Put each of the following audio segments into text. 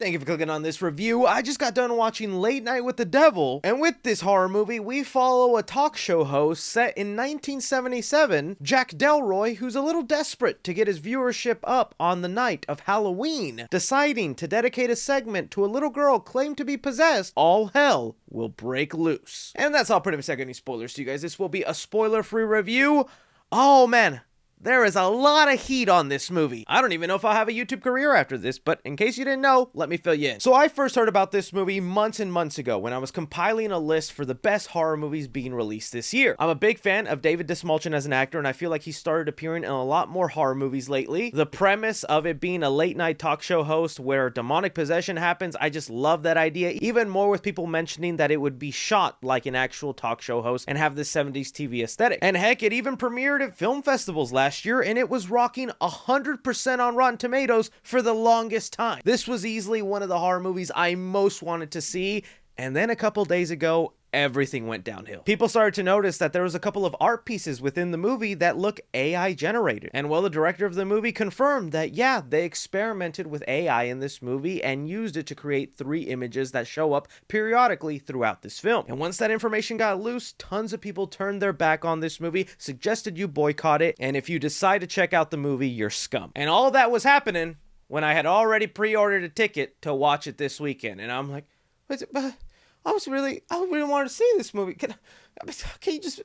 Thank you for clicking on this review. I just got done watching Late Night with the Devil, and with this horror movie, we follow a talk show host set in 1977, Jack Delroy, who's a little desperate to get his viewership up on the night of Halloween. Deciding to dedicate a segment to a little girl claimed to be possessed, all hell will break loose. And that's all. Pretty much any spoilers to you guys. This will be a spoiler-free review. Oh man, there is a lot of heat on this movie. I don't even know if I'll have a YouTube career after this, but in case you didn't know, let me fill you in. So I first heard about this movie months and months ago when I was compiling a list for the best horror movies being released this year. I'm a big fan of David Dastmalchian as an actor, and I feel like he started appearing in a lot more horror movies lately. The premise of it being a late night talk show host where demonic possession happens, I just love that idea, even more with people mentioning that it would be shot like an actual talk show host and have this 70s TV aesthetic. And heck, it even premiered at film festivals last year, and it was rocking 100% on Rotten Tomatoes for the longest time. This was easily one of the horror movies I most wanted to see, and then a couple days ago, everything went downhill. People started to notice that there was a couple of art pieces within the movie that look AI generated. And well, the director of the movie confirmed that yeah, they experimented with AI in this movie and used it to create 3 images that show up periodically throughout this film. And once that information got loose, tons of people turned their back on this movie, suggested you boycott it, and if you decide to check out the movie, you're scum. And all that was happening when I had already pre-ordered a ticket to watch it this weekend. And I'm like, I really wanted to see this movie. Can you just...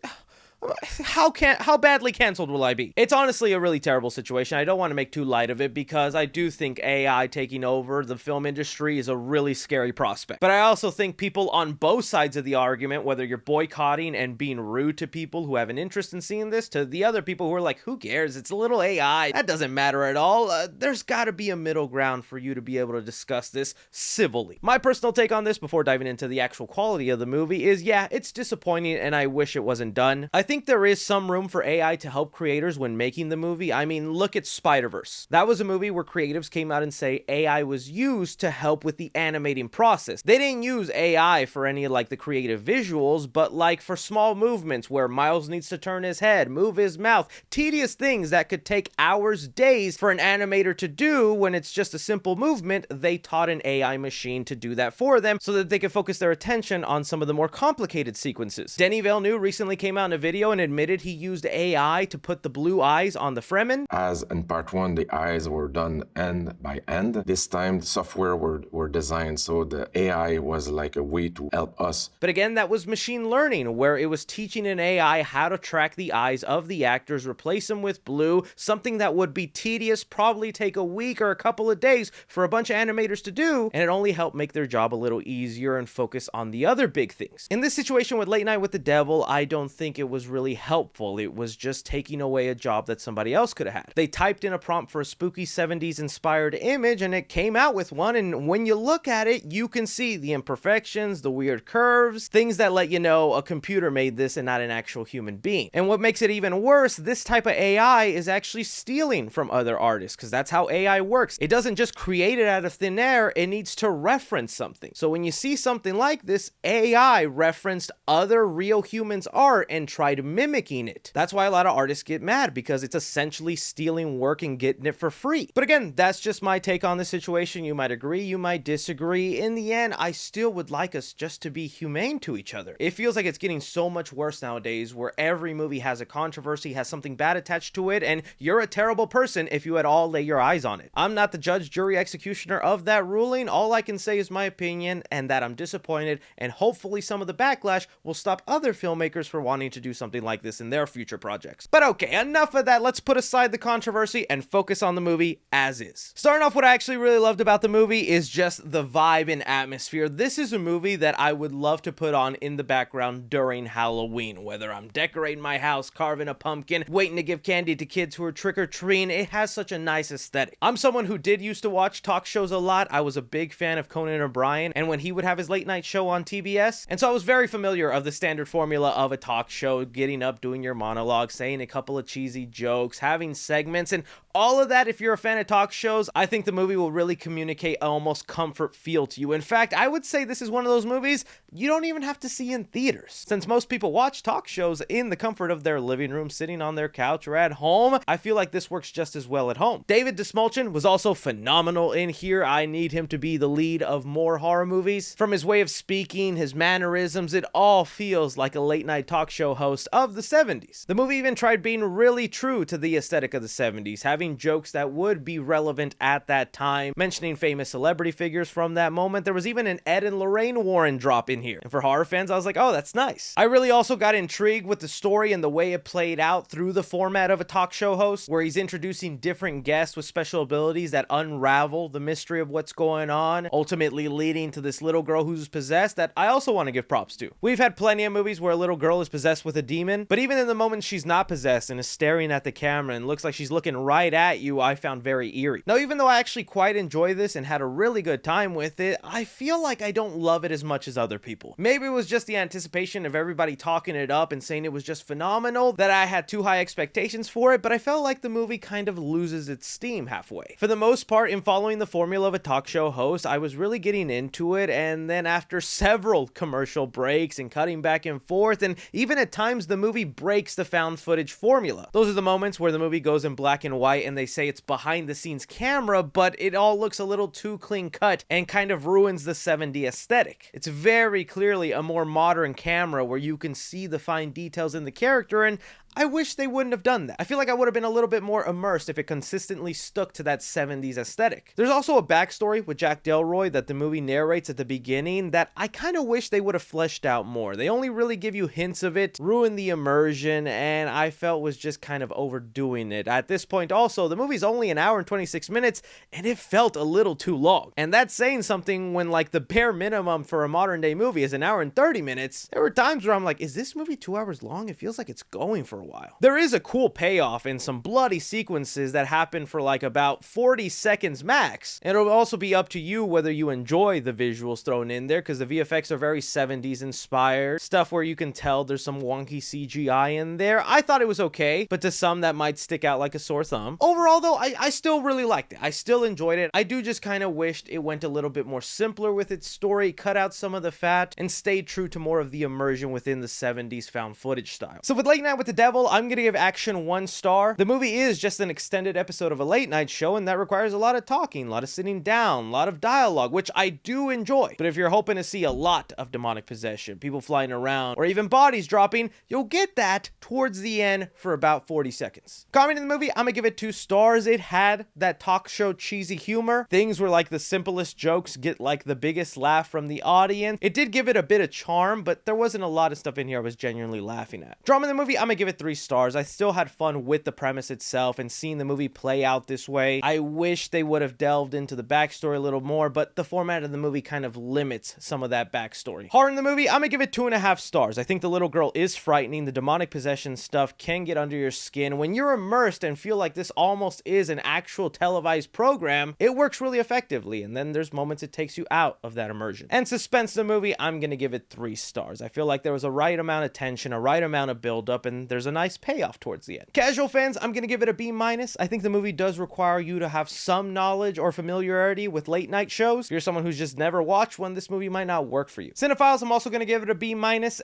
How badly canceled will I be? It's honestly a really terrible situation. I don't want to make too light of it because I do think AI taking over the film industry is a really scary prospect. But I also think people on both sides of the argument, whether you're boycotting and being rude to people who have an interest in seeing this, to the other people who are like, who cares? It's a little AI. That doesn't matter at all. There's got to be a middle ground for you to be able to discuss this civilly. My personal take on this before diving into the actual quality of the movie is, yeah, it's disappointing and I wish it wasn't done. I think there is some room for AI to help creators when making the movie. I mean, look at Spider-Verse. That was a movie where creatives came out and say AI was used to help with the animating process. They didn't use AI for any like the creative visuals, but like for small movements where Miles needs to turn his head, move his mouth, tedious things that could take hours, days for an animator to do when it's just a simple movement, they taught an AI machine to do that for them so that they could focus their attention on some of the more complicated sequences. Denis Villeneuve recently came out in a video and admitted he used AI to put the blue eyes on the Fremen. As in part 1, the eyes were done end by end. This time, the software were designed so the AI was like a way to help us. But again, that was machine learning, where it was teaching an AI how to track the eyes of the actors, replace them with blue, something that would be tedious, probably take a week or a couple of days for a bunch of animators to do, and it only helped make their job a little easier and focus on the other big things. In this situation with Late Night with the Devil, I don't think it was really helpful. It was just taking away a job that somebody else could have had. They typed in a prompt for a spooky 70s inspired image and it came out with one, and when you look at it, you can see the imperfections, the weird curves, things that let you know a computer made this and not an actual human being. And what makes it even worse, this type of AI is actually stealing from other artists, because that's how AI works. It doesn't just create it out of thin air, it needs to reference something. So when you see something like this, AI referenced other real humans' art and tried mimicking it. That's why a lot of artists get mad, because it's essentially stealing work and getting it for free. But again, that's just my take on the situation. You might agree, you might disagree. In the end, I still would like us just to be humane to each other. It feels like it's getting so much worse nowadays, where every movie has a controversy, has something bad attached to it, and you're a terrible person if you at all lay your eyes on it. I'm not the judge, jury, executioner of that ruling. All I can say is my opinion, and that I'm disappointed, and hopefully some of the backlash will stop other filmmakers from wanting to do something like this in their future projects. But okay, enough of that. Let's put aside the controversy and focus on the movie as is. Starting off, what I actually really loved about the movie is just the vibe and atmosphere. This is a movie that I would love to put on in the background during Halloween, whether I'm decorating my house, carving a pumpkin, waiting to give candy to kids who are trick-or-treating. It has such a nice aesthetic. I'm someone who did used to watch talk shows a lot. I was a big fan of Conan O'Brien, and when he would have his late night show on TBS, and so I was very familiar of the standard formula of a talk show, getting up, doing your monologue, saying a couple of cheesy jokes, having segments, and all of that. If you're a fan of talk shows, I think the movie will really communicate an almost comfort feel to you. In fact, I would say this is one of those movies you don't even have to see in theaters. Since most people watch talk shows in the comfort of their living room, sitting on their couch or at home, I feel like this works just as well at home. David Dastmalchian was also phenomenal in here. I need him to be the lead of more horror movies. From his way of speaking, his mannerisms, it all feels like a late night talk show host of the 70s. The movie even tried being really true to the aesthetic of the 70s, having jokes that would be relevant at that time, mentioning famous celebrity figures from that moment. There was even an Ed and Lorraine Warren drop in here. And for horror fans, I was like, oh, that's nice. I really also got intrigued with the story and the way it played out through the format of a talk show host, where he's introducing different guests with special abilities that unravel the mystery of what's going on, ultimately leading to this little girl who's possessed that I also want to give props to. We've had plenty of movies where a little girl is possessed with a demon, but even in the moment she's not possessed and is staring at the camera and looks like she's looking right at you, I found very eerie. Now, even though I actually quite enjoy this and had a really good time with it, I feel like I don't love it as much as other people. Maybe it was just the anticipation of everybody talking it up and saying it was just phenomenal that I had too high expectations for it, but I felt like the movie kind of loses its steam halfway. For the most part, in following the formula of a talk show host, I was really getting into it, and then after several commercial breaks and cutting back and forth, and even at times the movie breaks the found footage formula. Those are the moments where the movie goes in black and white and they say it's behind the scenes camera, but it all looks a little too clean cut and kind of ruins the 70s aesthetic. It's very clearly a more modern camera where you can see the fine details in the character, and I wish they wouldn't have done that. I feel like I would have been a little bit more immersed if it consistently stuck to that 70s aesthetic. There's also a backstory with Jack Delroy that the movie narrates at the beginning that I kind of wish they would have fleshed out more. They only really give you hints of it, ruin the immersion, and I felt was just kind of overdoing it. At this point also, the movie's only an hour and 26 minutes, and it felt a little too long. And that's saying something when like the bare minimum for a modern day movie is an hour and 30 minutes. There were times where I'm like, is this movie 2 hours long? It feels like it's going for a while. There is a cool payoff in some bloody sequences that happen for like about 40 seconds max. And it'll also be up to you whether you enjoy the visuals thrown in there, because the VFX are very 70s inspired. Stuff where you can tell there's some wonky CGI in there. I thought it was okay, but to some that might stick out like a sore thumb. Overall though, I still really liked it. I still enjoyed it. I do just kind of wished it went a little bit more simpler with its story, cut out some of the fat, and stayed true to more of the immersion within the 70s found footage style. So with Late Night with the Devil, I'm gonna give Action 1 star. The movie is just an extended episode of a late night show, and that requires a lot of talking, a lot of sitting down, a lot of dialogue, which I do enjoy. But if you're hoping to see a lot of demonic possession, people flying around, or even bodies dropping, you'll get that towards the end for about 40 seconds. Commenting the movie, I'm gonna give it 2 stars. It had that talk show cheesy humor. Things where like the simplest jokes get like the biggest laugh from the audience. It did give it a bit of charm, but there wasn't a lot of stuff in here I was genuinely laughing at. Drama in the movie, I'm gonna give it 3 stars. I still had fun with the premise itself and seeing the movie play out this way. I wish they would have delved into the backstory a little more, but the format of the movie kind of limits some of that backstory. Horror in the movie, I'm gonna give it 2.5 stars. I think the little girl is frightening. The demonic possession stuff can get under your skin. When you're immersed and feel like this almost is an actual televised program, it works really effectively, and then there's moments it takes you out of that immersion. And suspense in the movie, I'm gonna give it 3 stars. I feel like there was a right amount of tension, a right amount of build-up, and there's a nice payoff towards the end. Casual fans, I'm gonna give it a B-. I think the movie does require you to have some knowledge or familiarity with late night shows. If you're someone who's just never watched one, this movie might not work for you. Cinephiles, I'm also gonna give it a B-,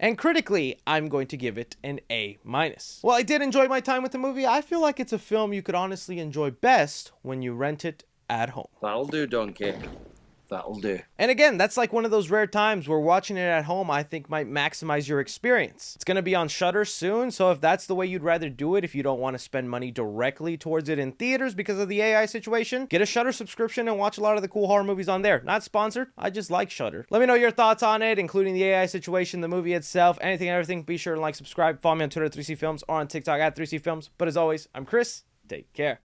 and critically, I'm going to give it an A-. While I did enjoy my time with the movie, I feel like it's a film you could honestly enjoy best when you rent it at home. That'll do, Donkey. That'll do. And again, that's like one of those rare times where watching it at home, I think, might maximize your experience. It's going to be on Shudder soon, so if that's the way you'd rather do it, if you don't want to spend money directly towards it in theaters because of the AI situation, get a Shudder subscription and watch a lot of the cool horror movies on there. Not sponsored, I just like Shudder. Let me know your thoughts on it, including the AI situation, the movie itself, anything and everything. Be sure to like, subscribe, follow me on Twitter at 3C Films or on TikTok at 3C Films. But as always, I'm Chris. Take care.